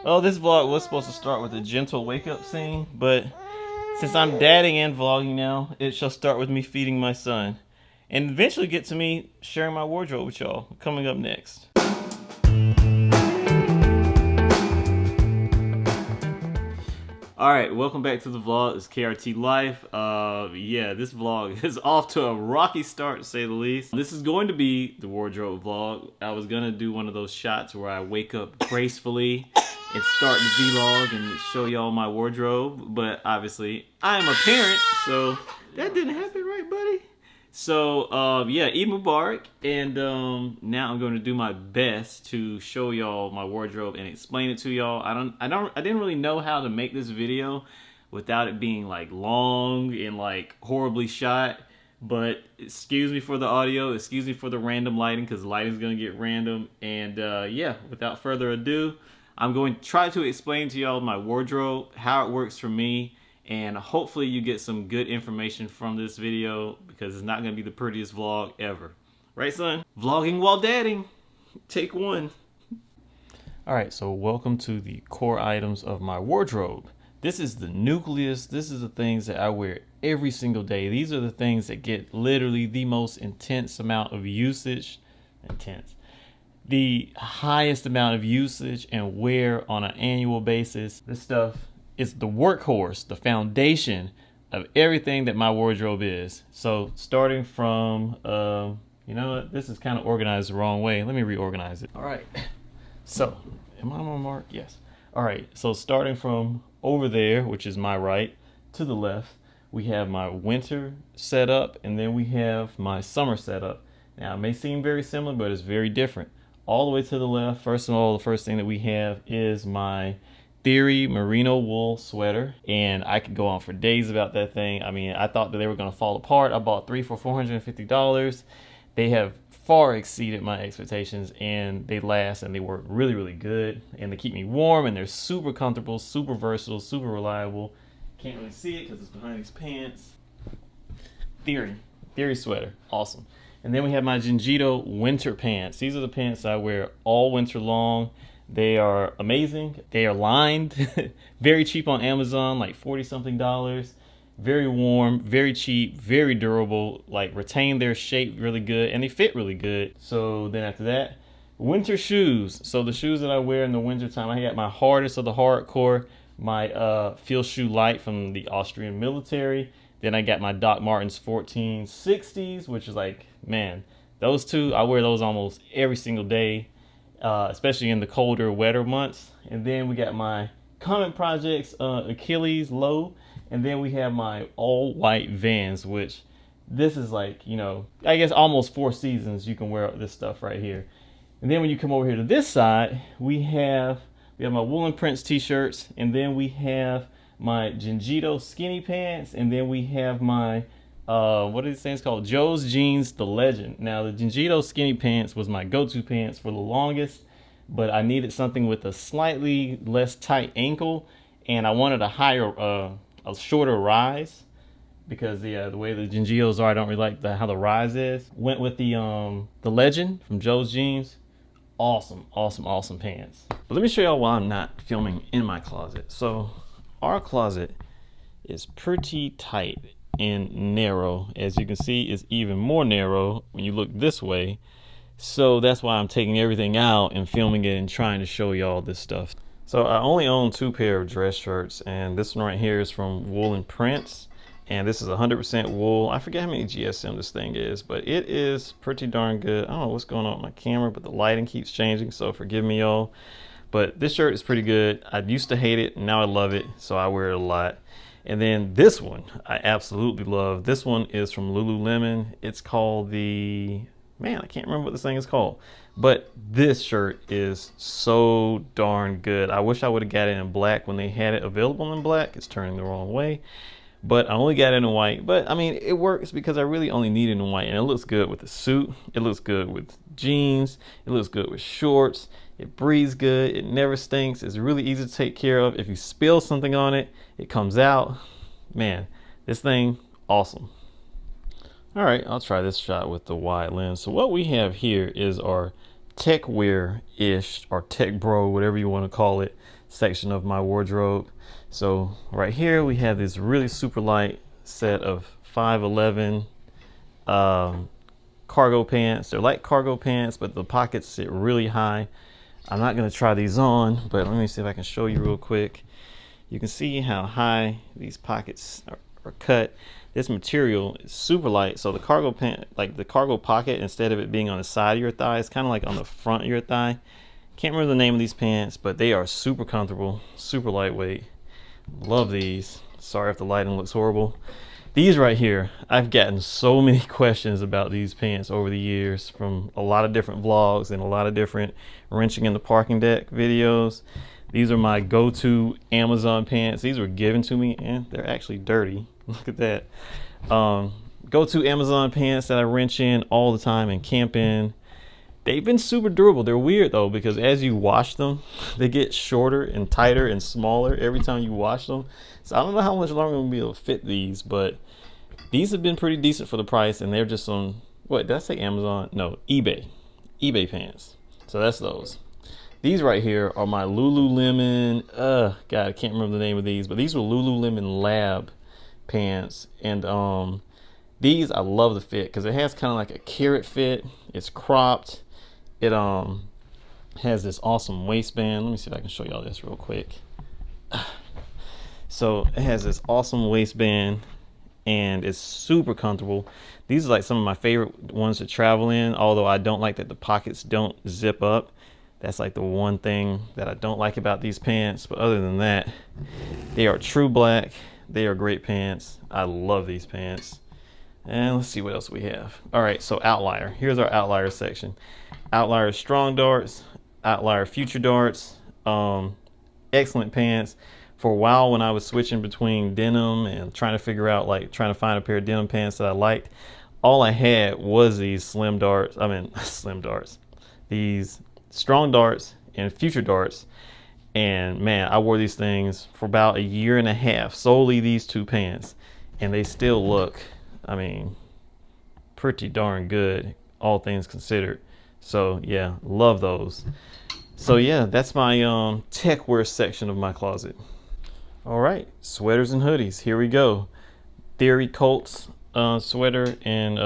Oh, this vlog was supposed to start with a gentle wake-up scene, but since I'm dadding and vlogging now, it shall start with me feeding my son, and eventually get to me sharing my wardrobe with y'all, coming up next. Alright, welcome back to the vlog. It's Krtlyfe. Yeah, this vlog is off to a rocky start, to say the least. This is going to be the wardrobe vlog. I was gonna do one of those shots where I wake up gracefully and start the vlog and show y'all my wardrobe, but obviously I am a parent, so that didn't happen, right, buddy? So yeah, Eid Mubarak, and now I'm going to do my best to show y'all my wardrobe and explain it to y'all. I didn't really know how to make this video without it being like long and like horribly shot. But excuse me for the audio, excuse me for the random lighting, because the lighting is going to get random. And yeah, without further ado, I'm going to try to explain to y'all my wardrobe, how it works for me, and hopefully you get some good information from this video, because it's not going to be the prettiest vlog ever. Right, son? Vlogging while dadding. Take one. Alright, so welcome to the core items of my wardrobe. This is the nucleus. This is the things that I wear every single day. These are the things that get literally the most intense amount of usage. The highest amount of usage and wear on an annual basis. This stuff is the workhorse, the foundation of everything that my wardrobe is. So starting from, you know what? This is kind of organized the wrong way. Let me reorganize it. All right. So, am I on my mark? Yes. All right. So starting from over there, which is my right, to the left, we have my winter setup, and then we have my summer setup. Now, it may seem very similar, but it's very different. All the way to the left, first of all, the first thing that we have is my Theory merino wool sweater, and I could go on for days about that thing. I mean, I thought that they were going to fall apart. I bought 3 for $450. They have far exceeded my expectations, and they last, and they work really, really good, and they keep me warm, and they're super comfortable, super versatile, super reliable. Can't really see it because it's behind these pants. Theory sweater, awesome. And then we have my Jinjito winter pants. These are the pants I wear all winter long. They are amazing. They are lined, very cheap on Amazon, like 40-something dollars. Very warm, very cheap, very durable, like retain their shape really good, and they fit really good. So then after that, winter shoes. So the shoes that I wear in the winter time, I got my hardest of the hardcore, my Field Shoe Light from the Austrian military. Then I got my Doc Martens 1460s, which is like, man, those two, I wear those almost every single day. Especially in the colder, wetter months. And then we got my Comet Projects Achilles low, and then we have my all white Vans, which this is like, you know, I guess almost 4 seasons you can wear this stuff right here. And then when you come over here to this side, we have my Woolen Prince t-shirts, and then we have my Jinjito skinny pants, and then we have my what are these things called? Joe's Jeans The Legend. Now, the Jinjito skinny pants was my go-to pants for the longest, but I needed something with a slightly less tight ankle, and I wanted a higher, a shorter rise, because the way the Jinjitos are, I don't really like how the rise is. Went with the Legend from Joe's Jeans. Awesome, awesome, awesome pants. But let me show y'all why I'm not filming in my closet. So, our closet is pretty tight and narrow. As you can see, it's even more narrow when you look this way. So that's why I'm taking everything out and filming it and trying to show y'all this stuff. So I only own 2 pair of dress shirts, and this one right here is from Woolen Prince, and this is 100% wool. I forget how many GSM this thing is, but it is pretty darn good. I don't know what's going on with my camera, but the lighting keeps changing, so forgive me, y'all. But this shirt is pretty good. I used to hate it, and now I love it, so I wear it a lot. And then this one, I absolutely love. This one is from Lululemon. It's called the, man, I can't remember what this thing is called. But this shirt is so darn good. I wish I would have got it in black when they had it available in black. It's turning the wrong way. But I only got it in white. But, I mean, it works because I really only need it in white. And it looks good with the suit. It looks good with jeans. It looks good with shorts. It breathes good. It never stinks. It's really easy to take care of. If you spill something on it, it comes out. Man, this thing, awesome. All right, I'll try this shot with the wide lens. So what we have here is our tech wear-ish or tech bro, whatever you want to call it, section of my wardrobe. So right here we have this really super light set of 511 cargo pants. They're like cargo pants, but the pockets sit really high. I'm not going to try these on, but let me see if I can show you real quick. You can see how high these pockets are cut. This material is super light, so the cargo pant, like the cargo pocket, instead of it being on the side of your thigh, it's kind of like on the front of your thigh. Can't remember the name of these pants, but they are super comfortable, super lightweight. Love these. Sorry if the lighting looks horrible. These right here, I've gotten so many questions about these pants over the years from a lot of different vlogs and a lot of different wrenching in the parking deck videos. These are my go-to Amazon pants. These were given to me and they're actually dirty. Look at that. Go-to Amazon pants that I wrench in all the time and camp in. They've been super durable. They're weird though, because as you wash them, they get shorter and tighter and smaller every time you wash them. So I don't know how much longer I'm gonna be able to fit these, but these have been pretty decent for the price, and they're just on, what did I say, Amazon? No, eBay pants. So that's those. These right here are my Lululemon, God, I can't remember the name of these, but these were Lululemon Lab pants. And these, I love the fit because it has kind of like a carrot fit. It's cropped. It has this awesome waistband. Let me see if I can show y'all this real quick. So it has this awesome waistband and it's super comfortable. These are like some of my favorite ones to travel in, although I don't like that the pockets don't zip up. That's like the one thing that I don't like about these pants. But other than that, they are true black. They are great pants. I love these pants. And let's see what else we have. All right, so Outlier. Here's our Outlier section. Outlier Strong Darts, Outlier Future Darts. Excellent pants. For a while when I was switching between denim and trying to find a pair of denim pants that I liked, all I had was these slim darts. These Strong Darts and Future Darts. And man, I wore these things for about a year and a half, solely these two pants. And they still look, I mean, pretty darn good, all things considered. So yeah, love those. So yeah, that's my tech wear section of my closet. All right, sweaters and hoodies. Here we go. Theory Colts sweater and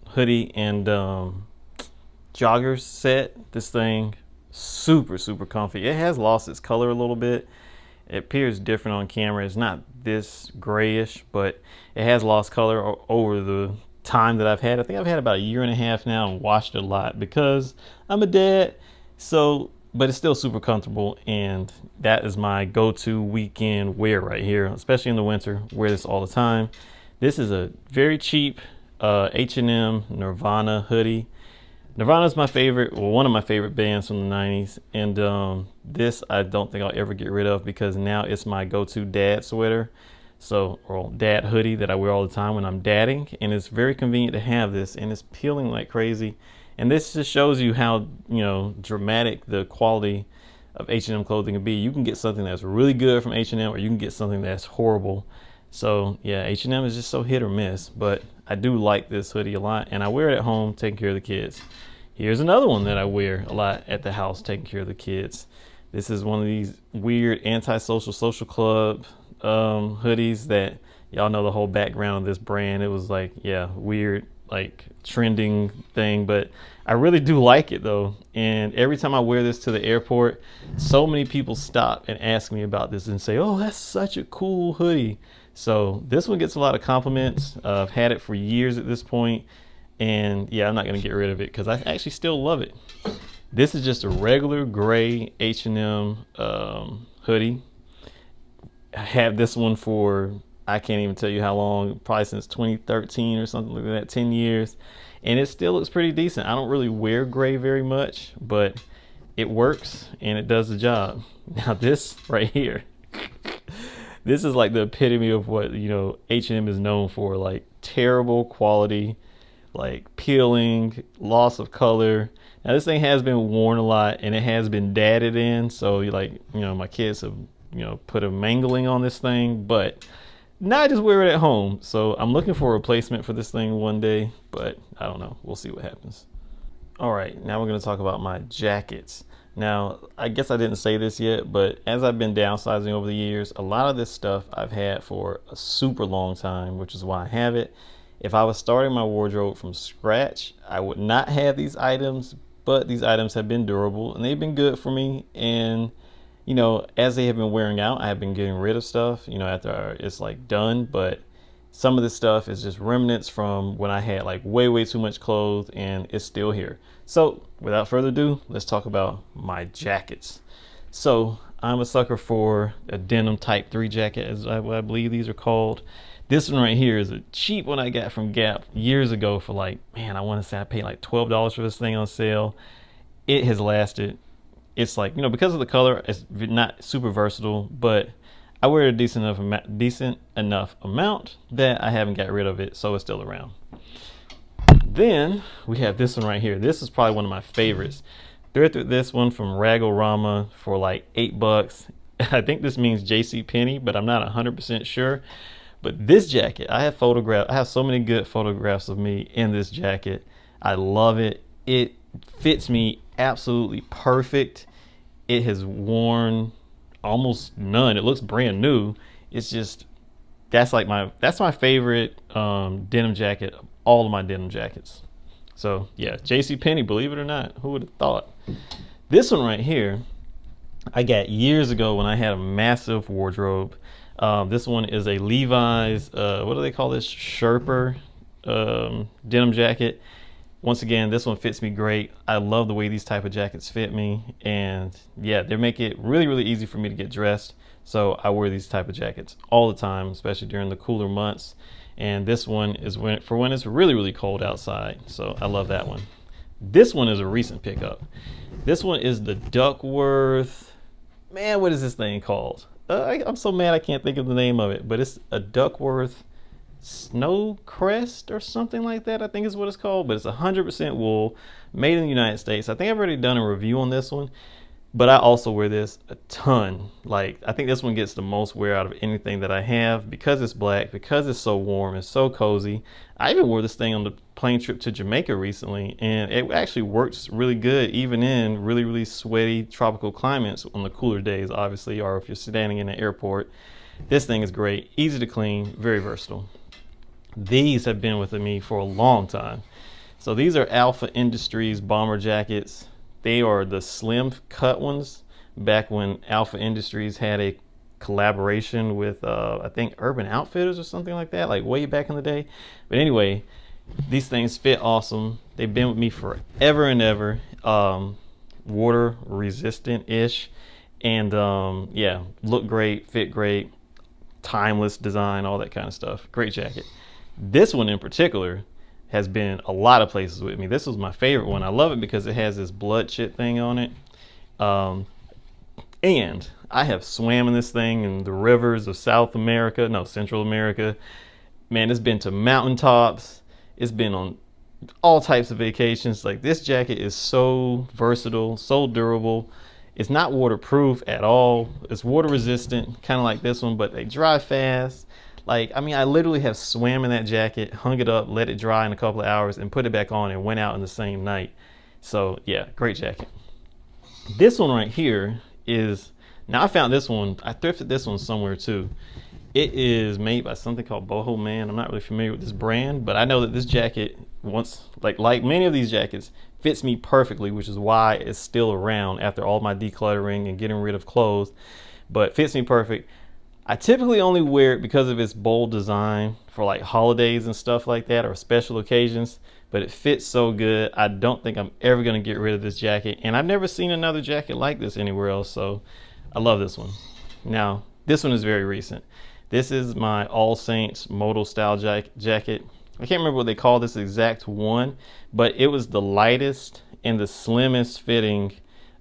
hoodie and joggers set. This thing super comfy. It has lost its color a little bit. It appears different on camera. It's not this grayish, but it has lost color over the time that I've had. I think I've had about a year and a half now and washed it a lot because I'm a dad. So, but it's still super comfortable, and that is my go-to weekend wear right here, especially in the winter. Wear this all the time. This is a very cheap H&M Nirvana hoodie. Nirvana is my favorite, well, one of my favorite bands from the 90s, and this I don't think I'll ever get rid of because now it's my go-to dad sweater, or dad hoodie that I wear all the time when I'm dadding, and it's very convenient to have this, and it's peeling like crazy. And this just shows you how, dramatic the quality of H&M clothing can be. You can get something that's really good from H&M, or you can get something that's horrible. So yeah, H&M is just so hit or miss, but I do like this hoodie a lot, and I wear it at home taking care of the kids. Here's another one that I wear a lot at the house taking care of the kids. This is one of these weird antisocial social club hoodies that y'all know the whole background of this brand. It was like, yeah, weird, like trending thing, but I really do like it though. And every time I wear this to the airport, so many people stop and ask me about this and say, oh, that's such a cool hoodie. So this one gets a lot of compliments. I've had it for years at this point, and yeah, I'm not gonna get rid of it because I actually still love it. This is just a regular gray H&M hoodie. I have this one for, I can't even tell you how long, probably since 2013 or something like that, 10 years. And it still looks pretty decent. I don't really wear gray very much, but it works and it does the job. Now this right here, this is like the epitome of what, H&M is known for, like terrible quality, like peeling, loss of color. Now this thing has been worn a lot and it has been dadded in. So my kids have, put a mangling on this thing, but now I just wear it at home. So I'm looking for a replacement for this thing one day, but I don't know. We'll see what happens. All right, now we're going to talk about my jackets. Now, I guess I didn't say this yet, but as I've been downsizing over the years, a lot of this stuff I've had for a super long time, which is why I have it. If I was starting my wardrobe from scratch, I would not have these items, but these items have been durable and they've been good for me. And, as they have been wearing out, I have been getting rid of stuff, after it's like done. But some of this stuff is just remnants from when I had like way too much clothes, and it's still here. So without further ado, let's talk about my jackets. So I'm a sucker for a denim type 3 jacket, as I believe these are called. This one right here is a cheap one I got from Gap years ago for like, man, I want to say I paid like $12 for this thing on sale. It has lasted. It's like, because of the color, it's not super versatile, but I wear a decent enough amount that I haven't got rid of it, so it's still around. Then we have this one right here. This is probably one of my favorites. Thrifted this one from Ragorama for like $8. I think this means JCPenney, but I'm not 100% sure. But this jacket, I have so many good photographs of me in this jacket. I love it. It fits me absolutely perfect. It has worn almost none. It looks brand new. It's just, that's my favorite denim jacket of all of my denim jackets. So yeah, JCPenney, believe it or not, who would have thought? This one right here, I got years ago when I had a massive wardrobe. This one is a Levi's, what do they call this? Sherpa denim jacket. Once again, this one fits me great. I love the way these type of jackets fit me, and yeah, they make it really easy for me to get dressed. So I wear these type of jackets all the time, especially during the cooler months. And this one is when it's really cold outside. So I love that one. This one is a recent pickup. This one is the Duckworth. Man, what is this thing called? I'm so mad I can't think of the name of it, but it's a Duckworth Snow Crest or something like that, I think is what it's called. But it's 100% wool, made in the United States. I think I've already done a review on this one, but I also wear this a ton. Like, I think this one gets the most wear out of anything that I have, because it's black, because it's so warm and so cozy. I even wore this thing on the plane trip to Jamaica recently, and it actually works really good even in really sweaty tropical climates on the cooler days, obviously, or if you're standing in an airport. This thing is great, easy to clean, very versatile. These have been with me for a long time. So these are Alpha Industries bomber jackets. They are the slim cut ones, back when Alpha Industries had a collaboration with I think Urban Outfitters or something like that, like way back in the day. But anyway, these things fit awesome. They've been with me forever and ever. Water resistant ish, and yeah, look great, fit great, timeless design, all that kind of stuff. Great jacket. This one in particular has been a lot of places with me. This was my favorite one. I love it because it has this blood chit thing on it. And I have swam in this thing in the rivers of Central America. Man, it's been to mountaintops. It's been on all types of vacations. Like, this jacket is so versatile, so durable. It's not waterproof at all. It's water resistant, kind of like this one, but they dry fast. Like, I mean, I literally have swam in that jacket, hung it up, let it dry in a couple of hours, and put it back on and went out in the same night. So yeah, great jacket. This one right here is, now I found this one, I thrifted this one somewhere too. It is made by something called Boho Man. I'm not really familiar with this brand, but I know that this jacket, like many of these jackets, fits me perfectly, which is why it's still around after all my decluttering and getting rid of clothes. But fits me perfect. I typically only wear it because of its bold design for like holidays and stuff like that, or special occasions, but it fits so good. I don't think I'm ever going to get rid of this jacket, and I've never seen another jacket like this anywhere else, so I love this one. Now, this one is very recent. This is my All Saints modal style jacket. I can't remember what they call this exact one, but it was the lightest and the slimmest fitting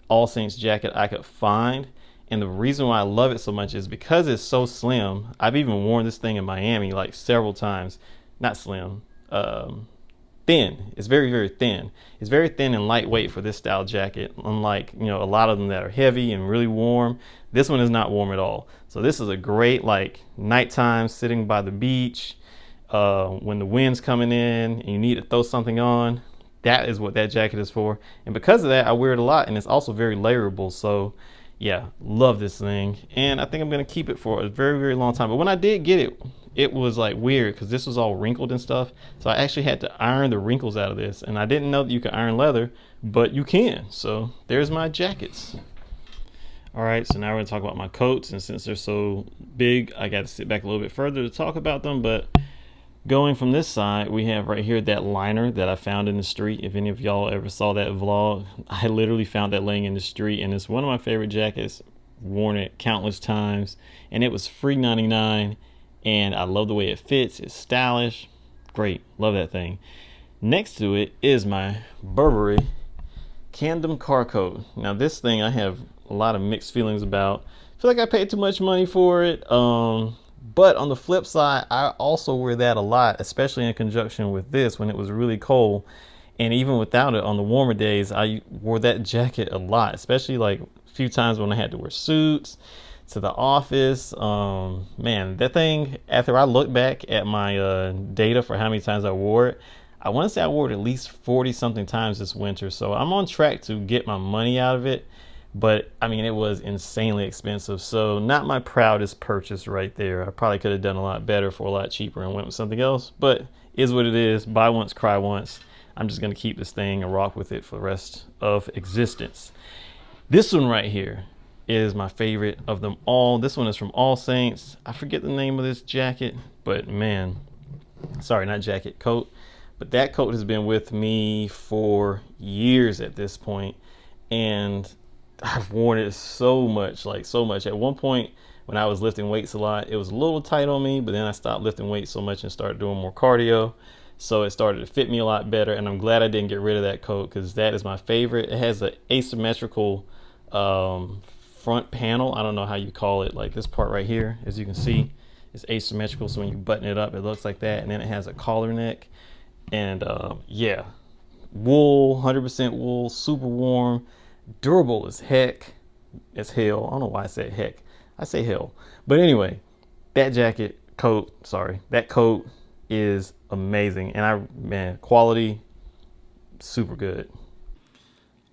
All Saints jacket I could find. And the reason why I love it so much is because it's so slim. I've even worn this thing in Miami like several times. Not slim, thin. It's very thin. It's very thin and lightweight for this style jacket. Unlike, a lot of them that are heavy and really warm. This one is not warm at all. So this is a great like nighttime sitting by the beach, when the wind's coming in and you need to throw something on. that is what that jacket is for. And because of that, I wear it a lot, and it's also very layerable. So yeah, love this thing. And I think I'm going to keep it for a very, very long time. But when I did get it, it was like weird because this was all wrinkled and stuff. So I actually had to iron the wrinkles out of this. And I didn't know that you could iron leather, but you can. So there's my jackets. All right, so now we're gonna talk about my coats, and since they're so big, I got to sit back a little bit further to talk about them. But going from this side, we have right here that liner that I found in the street. If any of y'all ever saw that vlog, I literally found that laying in the street, and it's one of my favorite jackets. Worn it countless times, and it was free 99, and I love the way it fits. It's stylish, great, love that thing. Next to it is my Burberry Camden car coat. Now this thing I have a lot of mixed feelings about. I feel like I paid too much money for it. But on the flip side, I also wear that a lot, especially in conjunction with this when it was really cold. And even without it, on the warmer days, I wore that jacket a lot, especially like a few times when I had to wear suits to the office. Man, that thing, after I look back at my data for how many times I wore it, I want to say I wore it at least 40 something times this winter. So I'm on track to get my money out of it. But I mean, it was insanely expensive. So not my proudest purchase right there. I probably could have done a lot better for a lot cheaper and went with something else, but is what it is. Buy once, cry once. I'm just going to keep this thing and rock with it for the rest of existence. This one right here is my favorite of them all. This one is from All Saints. I forget the name of this jacket, but man, sorry, not jacket, coat. But that coat has been with me for years at this point, and I've worn it so much, like so much. At one point when I was lifting weights a lot, it was a little tight on me, but then I stopped lifting weights so much and started doing more cardio. So it started to fit me a lot better, and I'm glad I didn't get rid of that coat because that is my favorite. It has an asymmetrical front panel. I don't know how you call it. Like this part right here, as you can see, is asymmetrical. So when you button it up, it looks like that. And then it has a collar neck. And yeah, wool, 100% wool, super warm, durable as heck, as hell. I don't know why I said heck. I say hell. But anyway, that that coat is amazing. And man, quality, super good.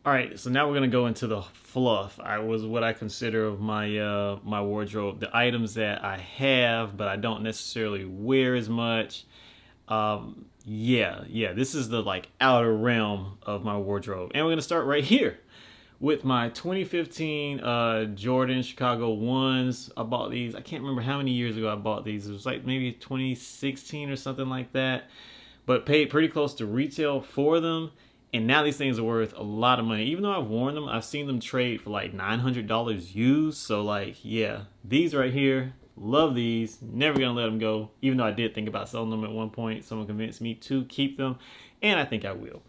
All right, so now we're gonna go into the fluff. What I consider of my my wardrobe, the items that I have, but I don't necessarily wear as much. Yeah, this is the like outer realm of my wardrobe, and we're gonna start right here with my 2015 Jordan Chicago 1s. I bought these. I can't remember how many years ago I bought these. It was like maybe 2016 or something like that, but paid pretty close to retail for them. And now these things are worth a lot of money. Even though I've worn them, I've seen them trade for like $900 used. So like, yeah, these right here, love these. Never gonna let them go. Even though I did think about selling them at one point. Someone convinced me to keep them, and I think I will.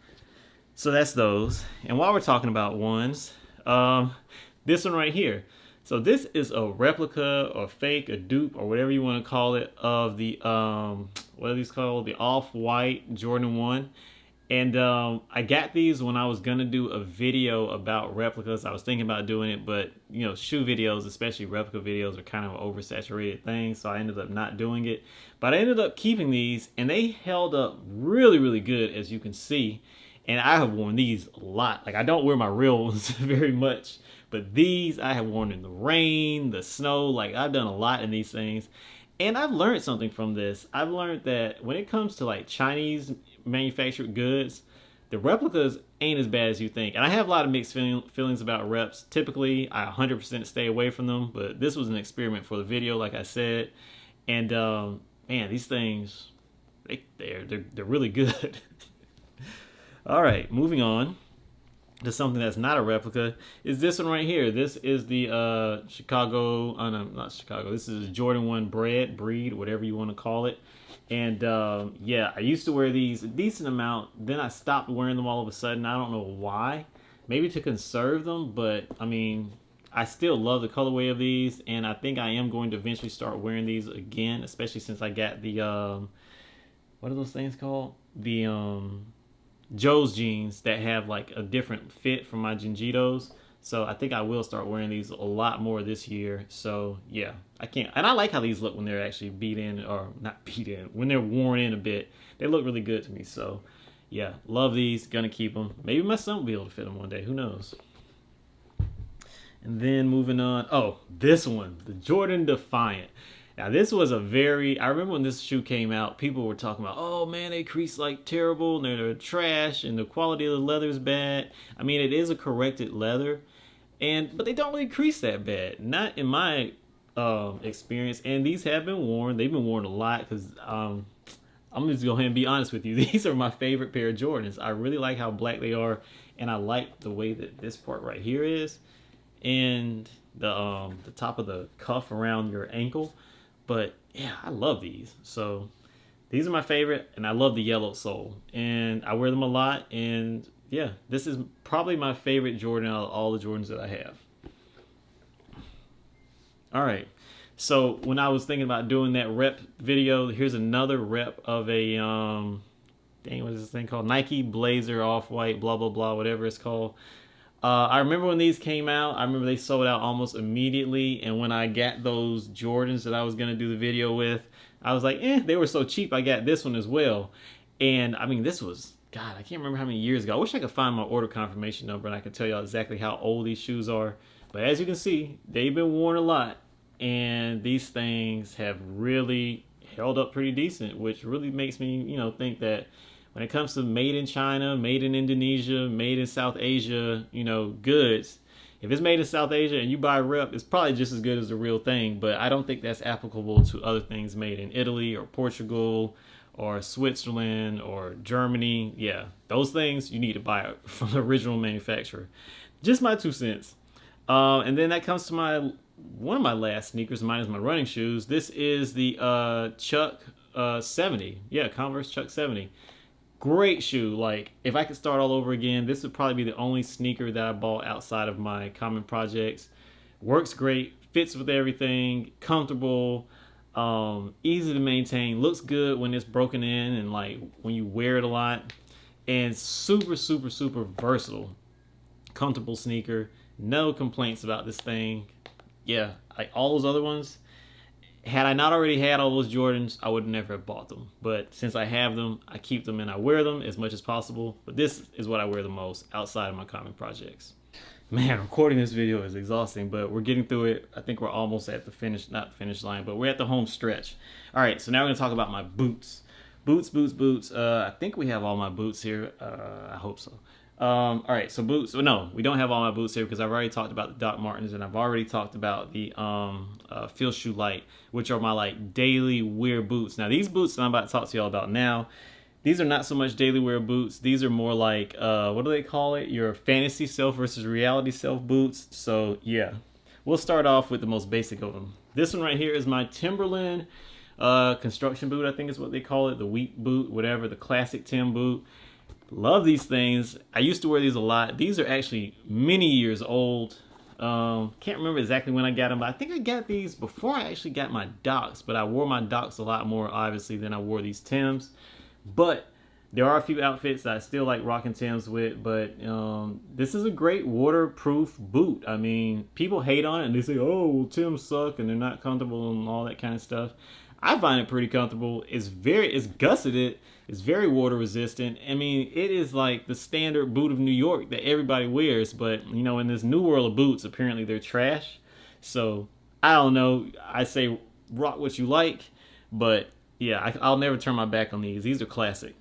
So that's those. And while we're talking about ones, this one right here. So this is a replica or fake, a dupe, or whatever you want to call it, of the, what are these called? The Off-White Jordan 1. And I got these when I was going to do a video about replicas. I was thinking about doing it, but, you know, shoe videos, especially replica videos, are kind of an oversaturated thing, so I ended up not doing it. But I ended up keeping these, and they held up really, really good, as you can see. And I have worn these a lot. Like, I don't wear my real ones very much, but these I have worn in the rain, the snow. Like, I've done a lot in these things. And I've learned something from this. I've learned that when it comes to like Chinese manufactured goods, the replicas ain't as bad as you think. And I have a lot of mixed feelings about reps. Typically, I 100% stay away from them, but this was an experiment for the video, like I said. And man, these things, they're really good. All right, moving on to something that's not a replica is this one right here. This is the Chicago, oh no, not Chicago. This is Jordan 1 breed, whatever you want to call it. And yeah, I used to wear these a decent amount. Then I stopped wearing them all of a sudden. I don't know why. Maybe to conserve them, but I mean, I still love the colorway of these, and I think I am going to eventually start wearing these again, especially since I got the what are those things called? The Joe's jeans that have like a different fit from my Jinjitos. So I think I will start wearing these a lot more this year. So yeah, I can't. And I like how these look when they're actually beat in, or not beat in, when they're worn in a bit. They look really good to me. So yeah, love these. Gonna keep them. Maybe my son will be able to fit them one day. Who knows? And then moving on. Oh, this one, the Jordan Defiant. Now this was I remember when this shoe came out, people were talking about, oh man, they crease like terrible, and they're trash, and the quality of the leather is bad. I mean, it is a corrected leather, but they don't really crease that bad. Not in my experience. And these have been worn. They've been worn a lot because I'm just go ahead and be honest with you. These are my favorite pair of Jordans. I really like how black they are, and I like the way that this part right here is, and the top of the cuff around your ankle. But yeah, I love these. So these are my favorite, and I love the yellow sole, and I wear them a lot. And yeah, this is probably my favorite Jordan out of all the Jordans that I have. All right. So when I was thinking about doing that rep video, here's another rep of a what is this thing called? Nike Blazer Off-White, blah blah blah, whatever it's called. I remember when these came out. I remember they sold out almost immediately. And when I got those Jordans that I was going to do the video with, I was like, they were so cheap. I got this one as well. And I mean, this was, God, I can't remember how many years ago. I wish I could find my order confirmation number and I could tell y'all exactly how old these shoes are. But as you can see, they've been worn a lot. And these things have really held up pretty decent, which really makes me, think that when it comes to made in China, made in Indonesia, made in South Asia, goods, if it's made in South Asia and you buy rep, it's probably just as good as the real thing. But I don't think that's applicable to other things made in Italy or Portugal or Switzerland or Germany. Yeah, those things you need to buy it from the original manufacturer. Just my 2 cents. And then that comes to one of my last sneakers, mine is my running shoes. This is the Chuck 70. Yeah, Converse Chuck 70. Great shoe. Like, if I could start all over again, this would probably be the only sneaker that I bought outside of my common projects. Works great, fits with everything, comfortable, easy to maintain, looks good when it's broken in and like when you wear it a lot, and super, super, super versatile. Comfortable sneaker. No complaints about this thing. Yeah, like all those other ones, had I not already had all those Jordans, I would never have bought them. But since I have them, I keep them and I wear them as much as possible. But this is what I wear the most outside of my common projects. Man, recording this video is exhausting, but we're getting through it. I think we're almost at the not finish line, but we're at the home stretch. All right, so now we're gonna talk about my boots. Boots. I think we have all my boots here. I hope so. All right, so boots. Well, no, we don't have all my boots here because I've already talked about the Doc Martens and I've already talked about the Field Shoe Light, which are my like daily wear boots. Now, these boots that I'm about to talk to y'all about now, these are not so much daily wear boots. These are more like what do they call it? Your fantasy self versus reality self boots. So yeah, we'll start off with the most basic of them. This one right here is my Timberland construction boot. I think is what they call it, the wheat boot, whatever, the classic Tim boot. Love these things. I used to wear these a lot. These are actually many years old. Can't remember exactly when I got them, but I think I got these before I actually got my Docs. But I wore my Docs a lot more, obviously, than I wore these Tims. But there are a few outfits that I still like rocking Tims with. But this is a great waterproof boot. I mean, people hate on it and they say, oh, well, Tims suck and they're not comfortable and all that kind of stuff. I find it pretty comfortable. It's gusseted. It's very water resistant. I mean, it is like the standard boot of New York that everybody wears. But, in this new world of boots, apparently they're trash. So, I don't know. I say rock what you like. But, yeah, I'll never turn my back on these. These are classic.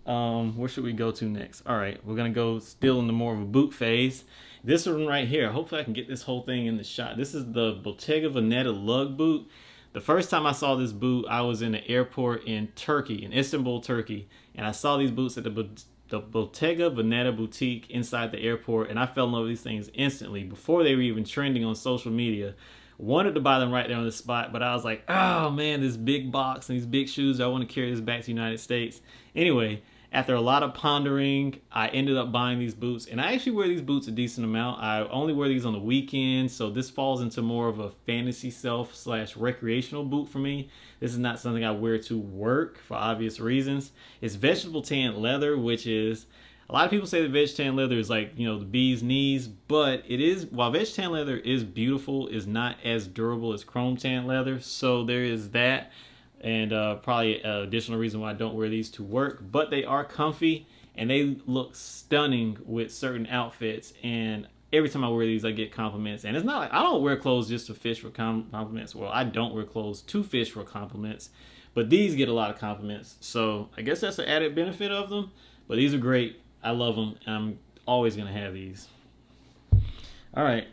Where should we go to next? All right, we're going to go still into more of a boot phase. This one right here, hopefully I can get this whole thing in the shot. This is the Bottega Veneta lug boot. The first time I saw this boot, I was in the airport in Turkey, in Istanbul, Turkey. And I saw these boots at the Bottega Veneta boutique inside the airport. And I fell in love with these things instantly before they were even trending on social media. Wanted to buy them right there on the spot, but I was like, oh man, this big box and these big shoes, I want to carry this back to the United States. Anyway, after a lot of pondering, I ended up buying these boots, and I actually wear these boots a decent amount. I only wear these on the weekend, so this falls into more of a fantasy self / recreational boot for me. This is not something I wear to work for obvious reasons. It's vegetable tan leather, which is, a lot of people say that veg tan leather is like, the bee's knees, but it is, while veg tan leather is beautiful, is not as durable as chrome tan leather, so there is that. and probably an additional reason why I don't wear these to work. But they are comfy and they look stunning with certain outfits. And every time I wear these, I get compliments. And it's not like I don't wear clothes just to fish for compliments. Well, I don't wear clothes to fish for compliments, but these get a lot of compliments. So I guess that's an added benefit of them. But these are great. I love them, and I'm always gonna have these. All right,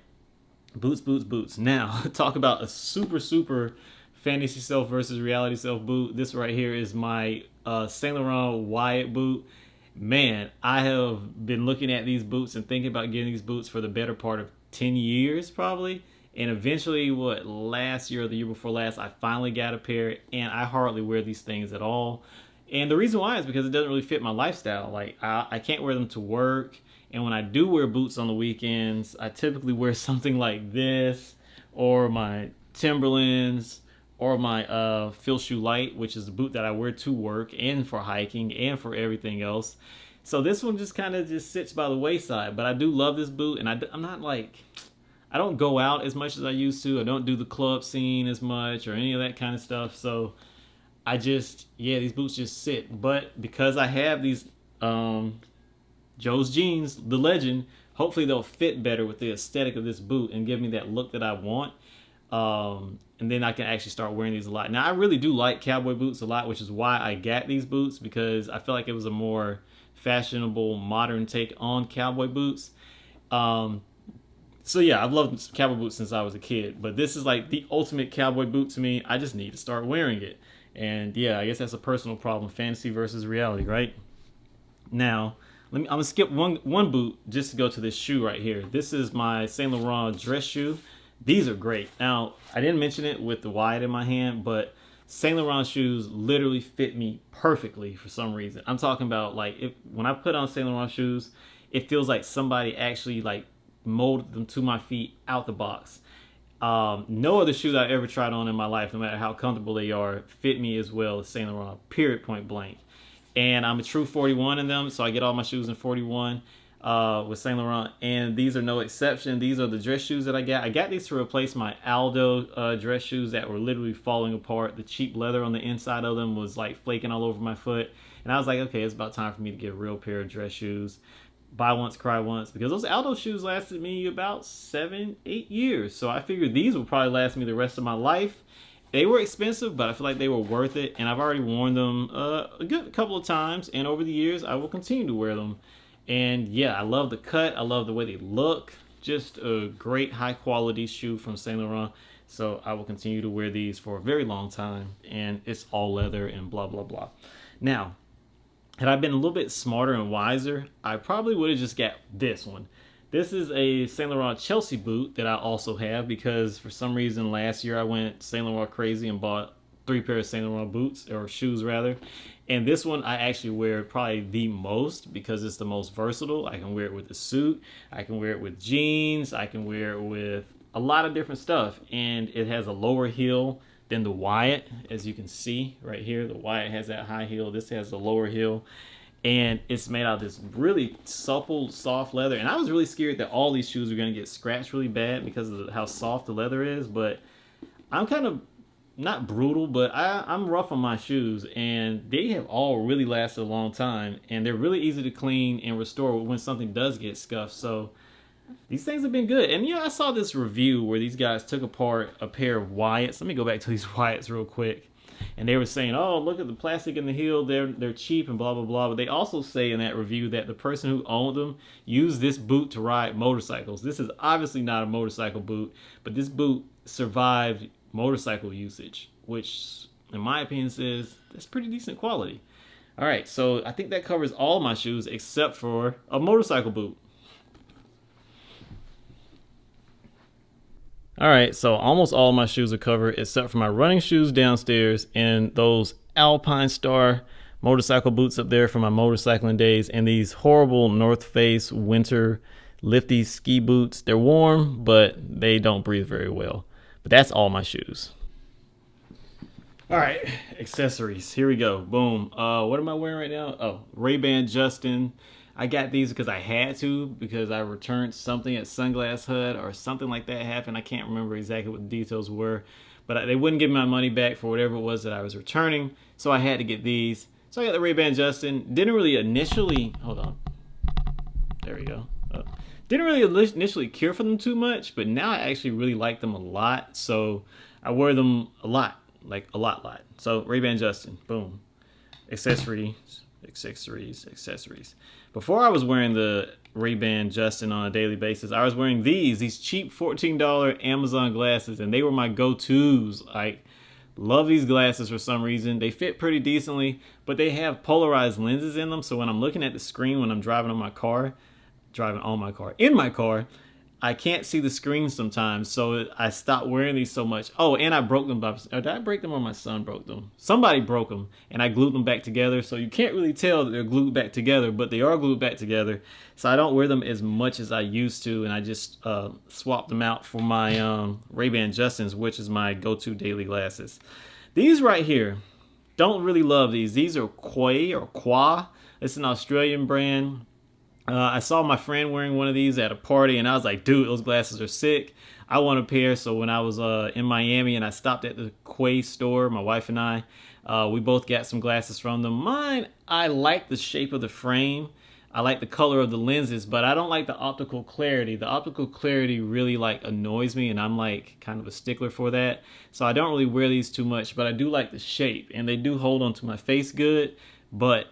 boots, boots, boots. Now talk about a super fantasy self versus reality self boot. This right here is my Saint Laurent Wyatt boot. Man, I have been looking at these boots and thinking about getting these boots for the better part of 10 years probably. And eventually, last year or the year before last, I finally got a pair, and I hardly wear these things at all. And the reason why is because it doesn't really fit my lifestyle. Like, I can't wear them to work. And when I do wear boots on the weekends, I typically wear something like this, or my Timberlands, or my Field Shoe Light, which is the boot that I wear to work and for hiking and for everything else. So this one just kind of just sits by the wayside. But I do love this boot, and I'm not like, I don't go out as much as I used to. I don't do the club scene as much or any of that kind of stuff. So these boots just sit. But because I have these Joe's Jeans, the legend, hopefully they'll fit better with the aesthetic of this boot and give me that look that I want. And then I can actually start wearing these a lot. Now, I really do like cowboy boots a lot, which is why I got these boots, because I feel like it was a more fashionable, modern take on cowboy boots. So yeah, I've loved cowboy boots since I was a kid, but this is like the ultimate cowboy boot to me. I just need to start wearing it. And yeah, I guess that's a personal problem, fantasy versus reality, right? Now, I'm gonna skip one boot just to go to this shoe right here. This is my Saint Laurent dress shoe. These are great. Now, I didn't mention it with the Wyatt in my hand, but Saint Laurent shoes literally fit me perfectly for some reason. I'm talking about like when I put on Saint Laurent shoes, it feels like somebody actually like molded them to my feet out the box. No other shoes I've ever tried on in my life, no matter how comfortable they are, fit me as well as Saint Laurent, period, point blank. And I'm a true 41 in them, so I get all my shoes in 41 with Saint Laurent, and these are no exception. These are the dress shoes that I got. I got these to replace my Aldo dress shoes that were literally falling apart. The cheap leather on the inside of them was like flaking all over my foot, and I was like, okay, it's about time for me to get a real pair of dress shoes. Buy once, cry once, because those Aldo shoes lasted me about 7-8 years. So I figured these would probably last me the rest of my life. They were expensive, but I feel like they were worth it, and I've already worn them a good couple of times, and over the years, I will continue to wear them. And yeah, I love the cut. I love the way they look. Just a great high-quality shoe from Saint Laurent. So I will continue to wear these for a very long time, and it's all leather and blah, blah, blah. Now, had I been a little bit smarter and wiser, I probably would have just got this one. This is a Saint Laurent Chelsea boot that I also have because for some reason last year I went Saint Laurent crazy and bought 3 pairs of Saint Laurent boots, or shoes rather. And this one I actually wear probably the most because it's the most versatile. I can wear it with a suit. I can wear it with jeans. I can wear it with a lot of different stuff. And it has a lower heel than the Wyatt, as you can see right here. The Wyatt has that high heel. This has the lower heel. And it's made out of this really supple, soft leather. And I was really scared that all these shoes were going to get scratched really bad because of how soft the leather is. But I'm kind of not brutal, but I'm rough on my shoes. And they have all really lasted a long time. And they're really easy to clean and restore when something does get scuffed. So these things have been good. And I saw this review where these guys took apart a pair of Wyatts. Let me go back to these Wyatts real quick. And they were saying, oh, look at the plastic in the heel. They're cheap and blah, blah, blah. But they also say in that review that the person who owned them used this boot to ride motorcycles. This is obviously not a motorcycle boot, but this boot survived motorcycle usage, which in my opinion says that's pretty decent quality. All right, so I think that covers all my shoes except for a motorcycle boot. All right, so almost all my shoes are covered except for my running shoes downstairs and those Alpine Star motorcycle boots up there from my motorcycling days, and these horrible North Face winter lifty ski boots. They're warm, but they don't breathe very well. But that's all my shoes. All right, accessories. Here we go. Boom. What am I wearing right now? Oh, Ray-Ban Justin. I got these because I had to, because I returned something at Sunglass Hut or something like that happened. I can't remember exactly what the details were, but they wouldn't give me my money back for whatever it was that I was returning, so I had to get these. So I got the Ray-Ban Justin. Didn't really initially, hold on, there we go. Didn't really initially care for them too much, but now I actually really like them a lot. So I wear them a lot, like a lot. So Ray-Ban Justin, boom. Accessories. Before I was wearing the Ray-Ban Justin on a daily basis, I was wearing these cheap $14 Amazon glasses, and they were my go-tos. I love these glasses for some reason. They fit pretty decently, but they have polarized lenses in them, so when I'm looking at the screen when I'm driving in my car, I can't see the screen sometimes, so I stopped wearing these so much. Oh, and I broke them. Did I break them or my son broke them? Somebody broke them, and I glued them back together, so you can't really tell that they're glued back together, but they are glued back together, so I don't wear them as much as I used to, and I just swapped them out for my Ray-Ban Justins, which is my go-to daily glasses. These right here, don't really love these. These are Qua. It's an Australian brand. I saw my friend wearing one of these at a party, and I was like, dude, those glasses are sick. I want a pair. So when I was in Miami and I stopped at the Quay store, my wife and I, we both got some glasses from them. Mine, I like the shape of the frame. I like the color of the lenses, but I don't like the optical clarity. The optical clarity really like annoys me, and I'm like kind of a stickler for that. So I don't really wear these too much, but I do like the shape, and they do hold onto my face good, but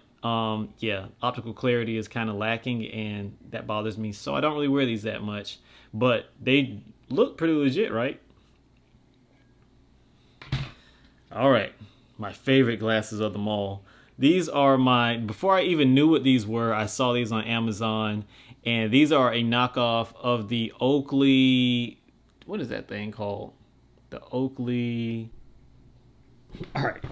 yeah, optical clarity is kind of lacking, and that bothers me, so I don't really wear these that much, but they look pretty legit, right? All right, my favorite glasses of them all. These are before I even knew what these were, I saw these on Amazon, and these are a knockoff of the Oakley, what is that thing called? The Oakley, all right,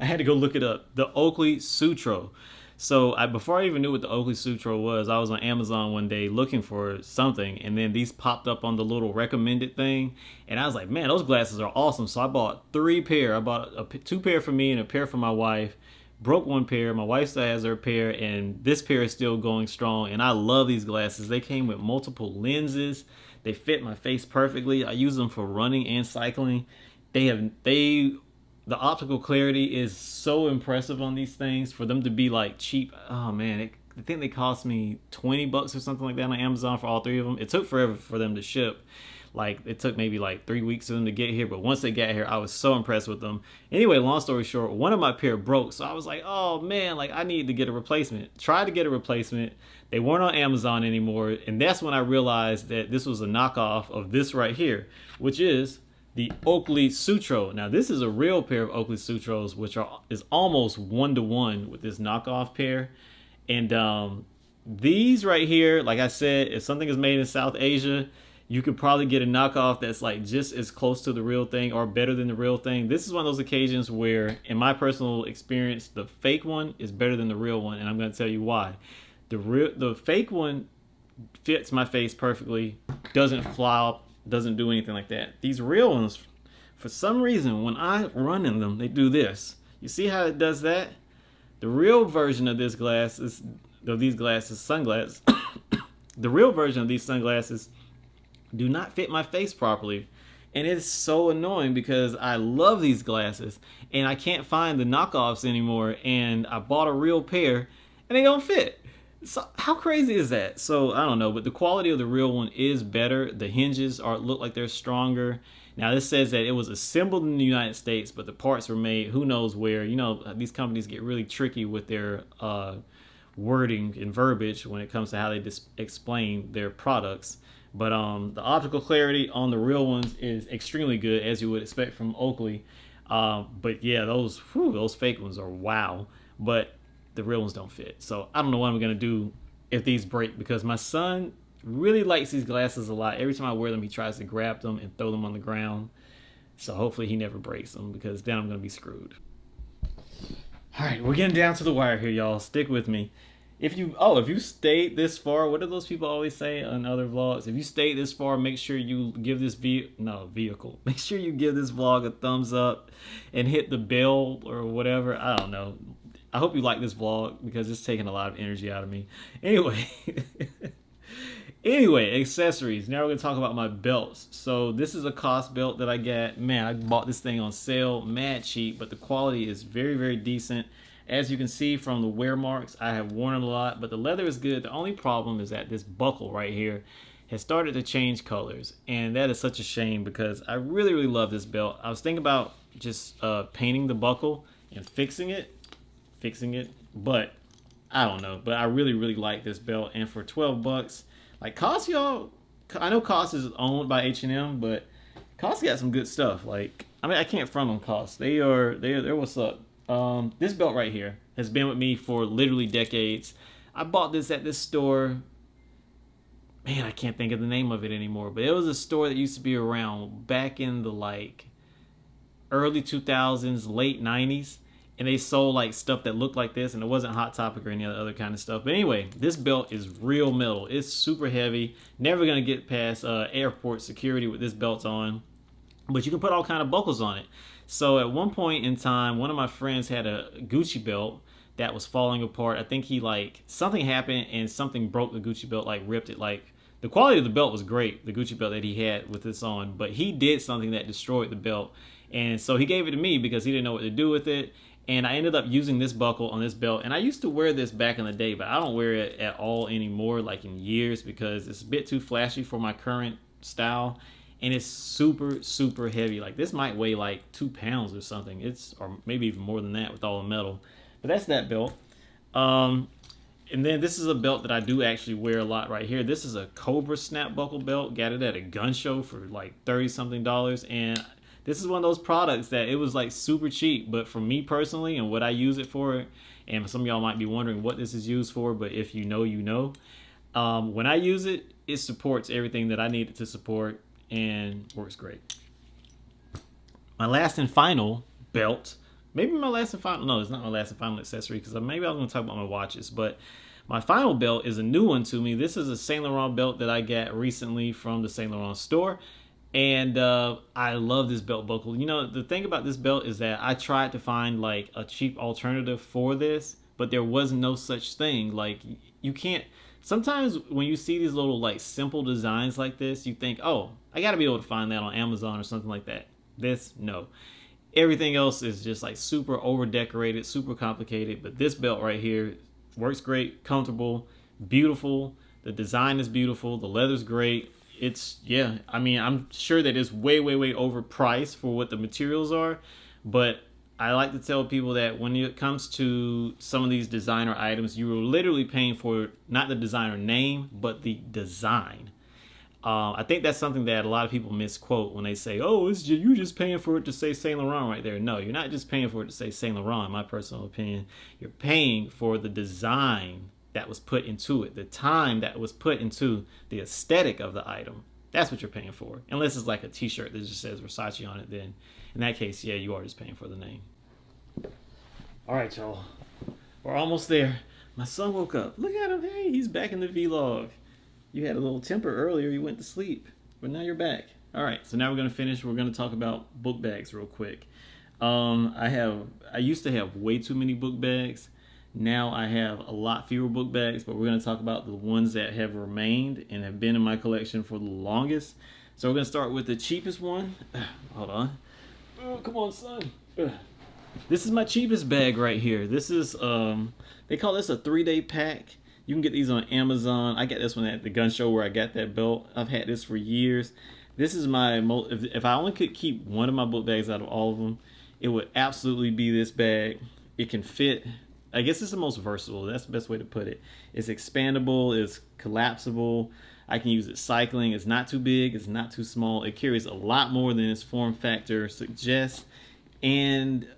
I had to go look it up. The Oakley Sutro. So before I even knew what the Oakley Sutro was, I was on Amazon one day looking for something, and then these popped up on the little recommended thing, and I was like, man, those glasses are awesome. So I bought 3 pair. I bought 2 pair for me and a pair for my wife. Broke 1 pair. My wife still has her pair, and this pair is still going strong, and I love these glasses. They came with multiple lenses. They fit my face perfectly. I use them for running and cycling. The optical clarity is so impressive on these things. For them to be like cheap, oh man, I think they cost me $20 or something like that on Amazon for all 3 of them. It took forever for them to ship. Like, it took maybe like 3 weeks for them to get here, but once they got here, I was so impressed with them. Anyway, long story short, one of my pair broke, so I was like, oh man, like I need to get a replacement. Tried to get a replacement. They weren't on Amazon anymore, and that's when I realized that this was a knockoff of this right here, which is the Oakley Sutro. Now, this is a real pair of Oakley Sutros, which is almost 1-to-1 with this knockoff pair. And these right here, like I said, if something is made in South Asia, you could probably get a knockoff that's like just as close to the real thing or better than the real thing. This is one of those occasions where, in my personal experience, the fake one is better than the real one, and I'm going to tell you why. The fake one fits my face perfectly, doesn't flop, doesn't do anything like that. These real ones, for some reason, when I run in them, they do this. You see how it does that? The real version of these sunglasses, the real version of these sunglasses do not fit my face properly. And it's so annoying because I love these glasses and I can't find the knockoffs anymore, and I bought a real pair and they don't fit. So how crazy is that? So I don't know, but the quality of the real one is better. The hinges look like they're stronger. Now this says that it was assembled in the United States, but the parts were made who knows where. You know, these companies get really tricky with their wording and verbiage when it comes to how they explain their products. But the optical clarity on the real ones is extremely good, as you would expect from Oakley. But yeah, those fake ones are wow. But the real ones don't fit. So I don't know what I'm gonna do if these break, because my son really likes these glasses a lot. Every time I wear them, he tries to grab them and throw them on the ground. So hopefully he never breaks them, because then I'm gonna be screwed. All right, we're getting down to the wire here, y'all. Stick with me. If you stayed this far, what do those people always say on other vlogs? If you stayed this far, make sure you give this vehicle. Make sure you give this vlog a thumbs up and hit the bell or whatever. I don't know. I hope you like this vlog because it's taking a lot of energy out of me. Anyway, anyway, accessories. Now we're gonna talk about my belts. So this is a cost belt that I got. Man, I bought this thing on sale, mad cheap, but the quality is very, very decent. As you can see from the wear marks, I have worn it a lot, but the leather is good. The only problem is that this buckle right here has started to change colors, and that is such a shame because I really, really love this belt. I was thinking about just painting the buckle and fixing it, but I don't know. But I really, really like this belt, and for 12 bucks, like COS, y'all, I know COS is owned by H&M, but COS got some good stuff. Like, I mean, I can't front on COS. They're what's up. This belt right here has been with me for literally decades. I bought this at this store. Man, I can't think of the name of it anymore, but it was a store that used to be around back in the like early 2000s, late 90s, and they sold like stuff that looked like this, and it wasn't Hot Topic or any other kind of stuff. But anyway, this belt is real metal. It's super heavy. Never gonna get past airport security with this belt on, but you can put all kind of buckles on it. So at one point in time, one of my friends had a Gucci belt that was falling apart. I think he like something happened and something broke the Gucci belt, like ripped it. Like the quality of the belt was great, the Gucci belt that he had with this on, but he did something that destroyed the belt. And so he gave it to me because he didn't know what to do with it. And I ended up using this buckle on this belt. And I used to wear this back in the day, but I don't wear it at all anymore, like in years, because it's a bit too flashy for my current style. And it's super, super heavy. Like this might weigh like 2 pounds or something. Or maybe even more than that with all the metal. But that's that belt. And then this is a belt that I do actually wear a lot right here. This is a Cobra snap buckle belt. Got it at a gun show for like $30-something. And this is one of those products that it was like super cheap. But for me personally and what I use it for, and some of y'all might be wondering what this is used for, but if you know, you know. When I use it, it supports everything that I need it to support and works great. My last and final belt, maybe my last and final, no, it's not my last and final accessory because maybe I was going to talk about my watches, but my final belt is a new one to me. This is a Saint Laurent belt that I got recently from the Saint Laurent store, and I love this belt buckle. You know, the thing about this belt is that I tried to find like a cheap alternative for this, but there was no such thing. Like you can't, sometimes when you see these little like simple designs like this, you think, oh, I got to be able to find that on Amazon or something like that. This, no. Everything else is just like super over decorated, super complicated. But this belt right here works great, comfortable, beautiful. The design is beautiful. The leather's great. It's, yeah, I mean, I'm sure that it's way, way, way overpriced for what the materials are. But I like to tell people that when it comes to some of these designer items, you are literally paying for not the designer name, but the design. I think that's something that a lot of people misquote when they say, oh, you're just paying for it to say Saint Laurent right there. No, you're not just paying for it to say Saint Laurent, in my personal opinion. You're paying for the design that was put into it, the time that was put into the aesthetic of the item. That's what you're paying for. Unless it's like a t-shirt that just says Versace on it, then in that case, yeah, you are just paying for the name. All right, y'all. We're almost there. My son woke up. Look at him. Hey, he's back in the vlog. You had a little temper earlier. You went to sleep, but now you're back. All right, so now we're going to finish. We're going to talk about book bags real quick. I used to have way too many book bags. Now I have a lot fewer book bags, but we're going to talk about the ones that have remained and have been in my collection for the longest. So we're going to start with the cheapest one. Hold on. Oh, come on, son. This is my cheapest bag right here. This is, they call this a 3-day pack. You can get these on Amazon. I got this one at the gun show where I got that belt. I've had this for years. This is my if I only could keep one of my book bags out of all of them, it would absolutely be this bag. It can fit. I guess it's the most versatile. That's the best way to put it. It's expandable. It's collapsible. I can use it cycling. It's not too big. It's not too small. It carries a lot more than its form factor suggests. And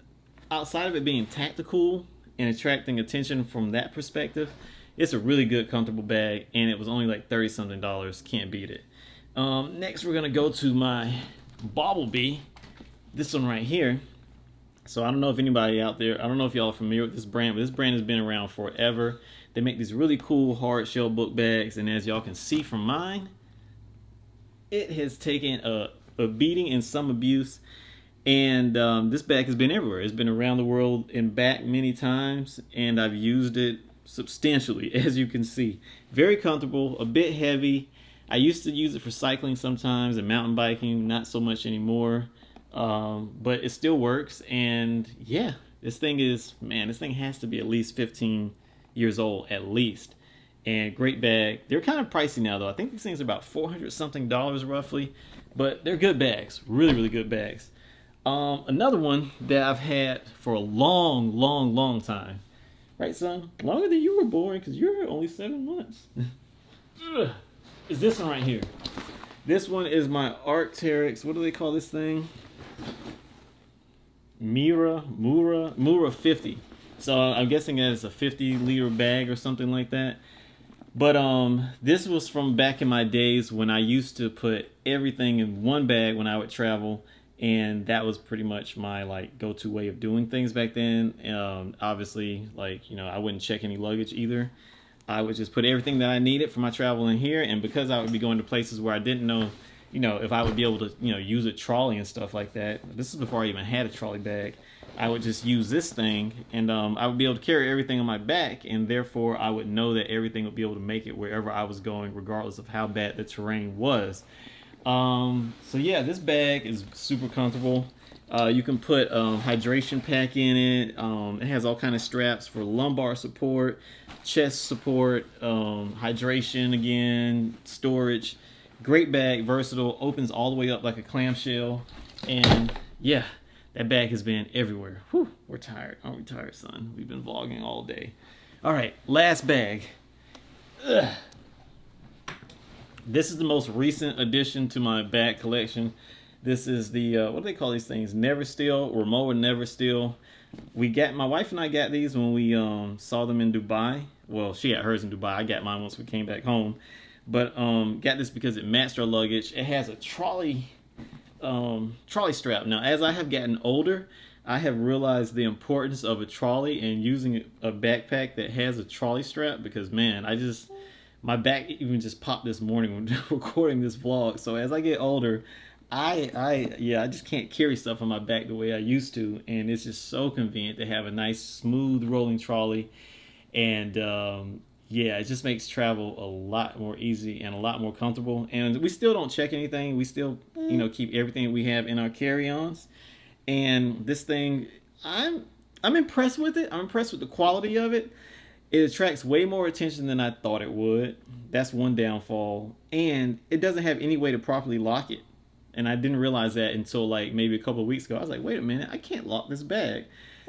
outside of it being tactical and attracting attention from that perspective, it's a really good, comfortable bag, and it was only like $30-something. Can't beat it. Next, we're gonna go to my Bobblebee. This one right here. So I don't know if anybody out there, I don't know if y'all are familiar with this brand, but this brand has been around forever. They make these really cool hard shell book bags, and as y'all can see from mine, it has taken a beating and some abuse. And this bag has been everywhere. It's been around the world and back many times, and I've used it substantially, as you can see. Very comfortable, a bit heavy. I used to use it for cycling sometimes and mountain biking, not so much anymore. But it still works, and yeah, this thing has to be at least 15 years old, at least. And great bag. They're kind of pricey now, though. I think these things are about $400 something roughly, but they're good bags, really, really good bags. Another one that I've had for a long time. Right, son? Longer than you were born, because you're only 7 months. Is this one right here. This one is my Arc'teryx. What do they call this thing? Mura 50. So I'm guessing that it's a 50-liter bag or something like that. But this was from back in my days when I used to put everything in one bag when I would travel. And that was pretty much my like go-to way of doing things back then. Obviously, like, you know, I wouldn't check any luggage either. I would just put everything that I needed for my travel in here. And because I would be going to places where I didn't know, you know, if I would be able to, you know, use a trolley and stuff like that. This is before I even had a trolley bag. I would just use this thing, and I would be able to carry everything on my back, and therefore I would know that everything would be able to make it wherever I was going, regardless of how bad the terrain was. So yeah, this bag is super comfortable. You can put hydration pack in it. It has all kind of straps for lumbar support, chest support, hydration again, storage. Great bag, versatile, opens all the way up like a clamshell. And yeah, that bag has been everywhere. Whew, we're tired. Aren't we tired, son? We've been vlogging all day. All right, last bag. Ugh. This is the most recent addition to my bag collection. This is the, what do they call these things? Never Steal, Rimowa Never Steal. My wife and I got these when we saw them in Dubai. Well, she got hers in Dubai. I got mine once we came back home. But got this because it matched our luggage. It has a trolley strap. Now, as I have gotten older, I have realized the importance of a trolley and using a backpack that has a trolley strap, because man, my back even just popped this morning when recording this vlog. So as I get older, I just can't carry stuff on my back the way I used to, and it's just so convenient to have a nice smooth rolling trolley. And yeah, it just makes travel a lot more easy and a lot more comfortable. And we still don't check anything. We still, you know, keep everything we have in our carry-ons. And this thing, I'm impressed with it. I'm impressed with the quality of it. It attracts way more attention than I thought it would. That's one downfall. And it doesn't have any way to properly lock it. And I didn't realize that until like maybe a couple of weeks ago. I was like, wait a minute, I can't lock this bag.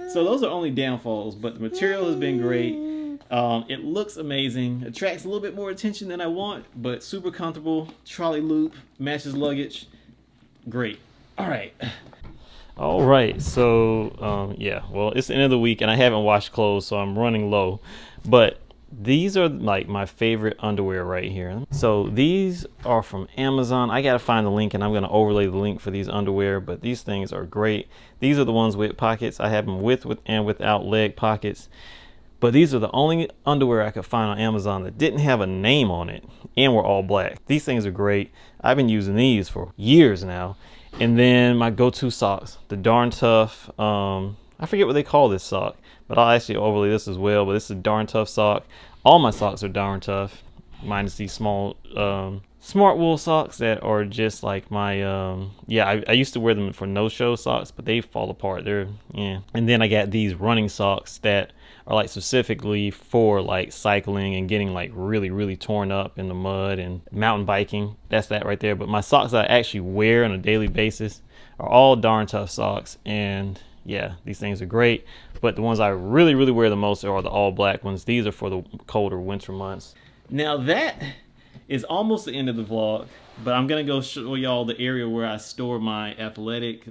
So those are only downfalls, but the material has been great. It looks amazing. Attracts a little bit more attention than I want, but super comfortable. Trolley loop, matches luggage. Great. All right, so yeah, well, it's the end of the week and I haven't washed clothes, so I'm running low. But these are like my favorite underwear right here. So these are from Amazon. I gotta find the link and I'm gonna overlay the link for these underwear, but these things are great. These are the ones with pockets. I have them with and without leg pockets. But these are the only underwear I could find on Amazon that didn't have a name on it and were all black. These things are great. I've been using these for years now. And then my go-to socks, the Darn Tough, I forget what they call this sock, but I'll actually overlay this as well. But this is a Darn Tough sock. All my socks are Darn Tough, minus these small smart wool socks that are just like my I used to wear them for no-show socks, but they fall apart. And then I got these running socks that are like specifically for like cycling and getting like really torn up in the mud and mountain biking. That's that right there. But my socks I actually wear on a daily basis are all Darn Tough socks, and yeah, these things are great. But the ones I really wear the most are the all black ones. These are for the colder winter months. Now that is almost the end of the vlog, but I'm gonna go show y'all the area where I store my athletic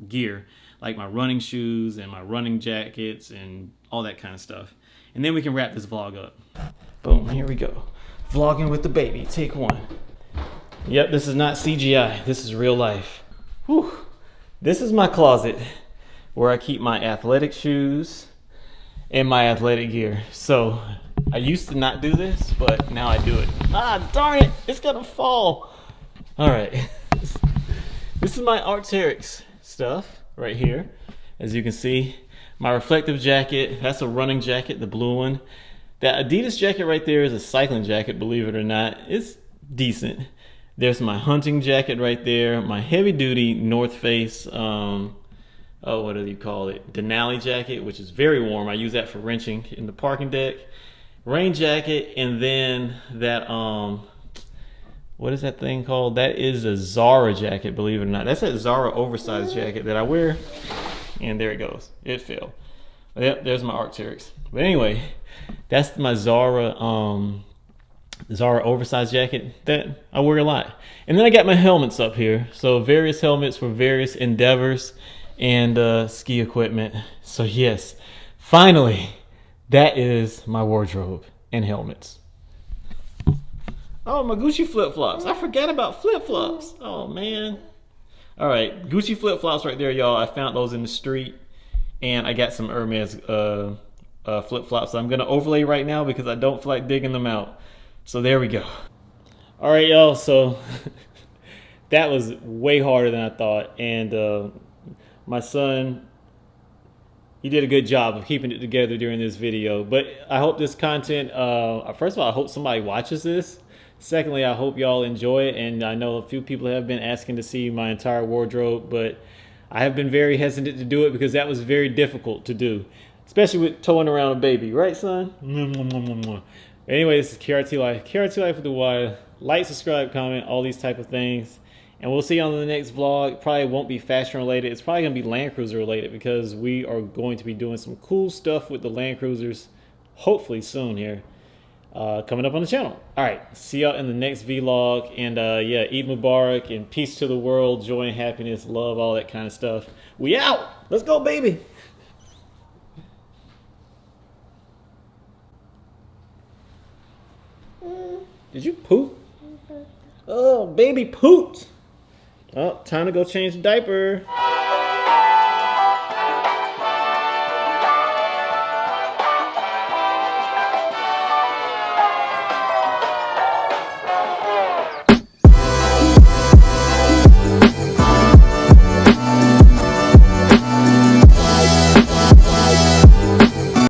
gear, like my running shoes and my running jackets and all that kind of stuff. And then we can wrap this vlog up. Boom, here we go. Vlogging with the baby, take one. Yep, this is not CGI, this is real life. Whew. This is my closet where I keep my athletic shoes and my athletic gear. So I used to not do this, but now I do it. Ah, darn it, it's gonna fall. All right, this is my Arc'teryx. stuff right here. As you can see, my reflective jacket, that's a running jacket, the blue one. That Adidas jacket right there is a cycling jacket, believe it or not. It's decent. There's my hunting jacket right there, my heavy duty North Face, what do you call it? Denali jacket, which is very warm. I use that for wrenching in the parking deck. Rain jacket, and then that, what is that thing called? That is a Zara jacket, believe it or not. That's a Zara oversized jacket that I wear. And there it goes. It fell. Yep, there's my Arc'teryx. But anyway, that's my Zara oversized jacket that I wear a lot. And then I got my helmets up here. So various helmets for various endeavors and ski equipment. So yes, finally, that is my wardrobe and helmets. Oh, my Gucci flip-flops. I forgot about flip-flops. Oh, man. All right, Gucci flip-flops right there, y'all. I found those in the street. And I got some Hermes flip-flops I'm going to overlay right now because I don't feel like digging them out. So there we go. All right, y'all. So that was way harder than I thought. And my son, he did a good job of keeping it together during this video. But I hope this content, first of all, I hope somebody watches this. Secondly, I hope y'all enjoy it. And I know a few people have been asking to see my entire wardrobe, but I have been very hesitant to do it because that was very difficult to do, especially with towing around a baby. Right, son? Anyway, this is Krtlyfe. Krtlyfe with the Y. Like, subscribe, comment, all these type of things. And we'll see you on the next vlog. Probably won't be fashion related. It's probably going to be Land Cruiser related because we are going to be doing some cool stuff with the Land Cruisers hopefully soon here. Coming up on the channel. All right, see y'all in the next vlog. And yeah, Eid Mubarak and peace to the world, joy and happiness, love, all that kind of stuff. We out. Let's go, baby. Did you poop? Oh, baby pooped. Oh, time to go change the diaper.